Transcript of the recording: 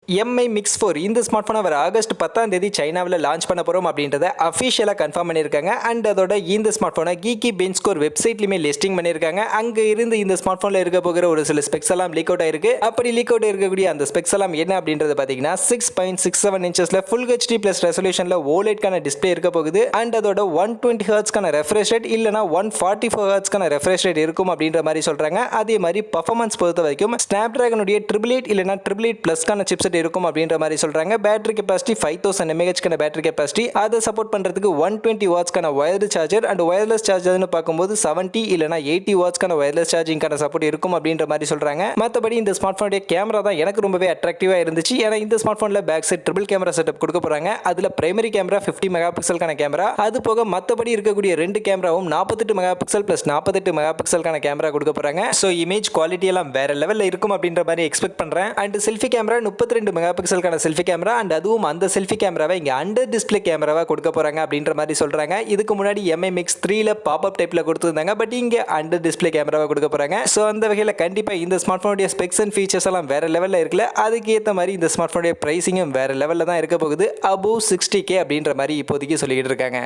MI Mix 4 இந்த smart போனை வர ஆகஸ்ட் 10ஆம் தேதி சைனாவில் லான்ச் பண்ண போறோம் அப்படின்றத அஃபிஷியலா கன்ஃபார்ம் பண்ணியிருக்காங்க. அண்ட் அதோட இந்த ஸ்மார்ட் போனை கீகி பெஞ்ச் ஸ்கோர் வெப்சைட்லயுமே லிஸ்டிங் பண்ணியிருக்காங்க. அங்க இருந்து இந்த ஸ்மார்ட் போன்ல இருக்க போகிற ஒரு சில ஸ்பெக்ஸ் எல்லாம் லீக் அவுட் ஆயிருக்கு. அப்படி லீக் அவுட் இருக்கக்கூடிய அந்த ஸ்பெக்ஸ் எல்லாம் என்ன அப்படின்றது பாத்தீங்கன்னா 6.67 இன்ச்சஸ்ல ஃபுல் ஹெச்டி பிளஸ் ரெசல்யூஷன்ல ஓலெட்கான டிஸ்பிளே இருக்க போகுது. அண்ட் அதோட 120 ஹெர்ட்ஸ்க்கான ரெஃப்ரெஷ் ரேட் இல்லனா 144 ஹெர்ட்ஸ்க்கான ரெஃப்ரெஷ் ரேட் இருக்கும் அப்படின்ற மாதிரி சொல்றாங்க. அதே மாதிரி பர்ஃபார்மன்ஸ் பொறுத்த வரைக்கும் ஸ்னாப்டிராகனுடைய 888 இல்லனா 888 பிளஸ்க்கான சிப்செட் இருக்கும் அப்படின்ற மாதிரி சொல்றாங்க. பேட்டரி கெபாசிட்டி 5000 mAh கான பேட்டரி கெபாசிட்டி, அதை சப்போர்ட் பண்றதுக்கு 120 வாட்ஸ் கான வயர்டு சார்ஜர் அண்ட் வயர்லெஸ் சார்ஜர்னு பார்க்கும்போது 70 இல்லனா 80 வாட்ஸ் கான வயர்லெஸ் சார்ஜிங் கான சப்போர்ட் இருக்கும் அப்படின்ற மாதிரி சொல்றாங்க. மத்தபடி இந்த ஸ்மார்ட் போனுடைய கேமரா தான் எனக்கு ரொம்பவே அட்ராக்டிவா இருந்துச்சு. ஏன்னா இந்த ஸ்மார்ட் போன்ல back side triple camera setup கொடுக்க போறாங்க. அதுல பிரைமரி கேமரா 50 மெகா பிக்சல் கான கேமரா, அது போக மத்தபடி இருக்கக்கூடிய ரெண்டு கேமராவும் 48 mega pixel plus 48 mega pixel கான கேமரா கொடுக்க போறாங்க. சோ இமேஜ் குவாலிட்டி எல்லாம் வேற லெவல்ல இருக்கும் அப்படின்ற மாதிரி எக்ஸ்பெக்ட் பண்றேன். அண்ட் செல்ஃபி கேமரா 32 மெகா பிக்சல்கான செல்ஃபி கேமரா அண்ட் அதுவும் அந்த செல்ஃபி கேமராவை இங்க அண்டர் டிஸ்ப்ளே கேமராவா கொடுக்க போறாங்க அப்படின்ற மாதிரி சொல்றாங்க. இதுக்கு முன்னாடி MI Mix 3ல பாப்அப் டைப்ல கொடுத்திருந்தாங்க. பட் இங்க அண்டர் டிஸ்ப்ளே கேமராவா கொடுக்க போறாங்க. சோ அந்த வகையில கண்டிப்பா இந்த ஸ்மார்ட் போனுடைய ஸ்பெக்ஸ் அண்ட் ஃபீச்சர்ஸ் எல்லாம் வேற லெவல்ல இருக்குல. அதுக்கு ஏத்த மாதிரி இந்த ஸ்மார்ட் போனுடைய பிரைசிங்கும் வேற லெவல்ல தான் இருக்க போகுது. above 60k அப்படின்ற மாதிரி இப்போதைக்கு சொல்லிட்டு இருக்காங்க.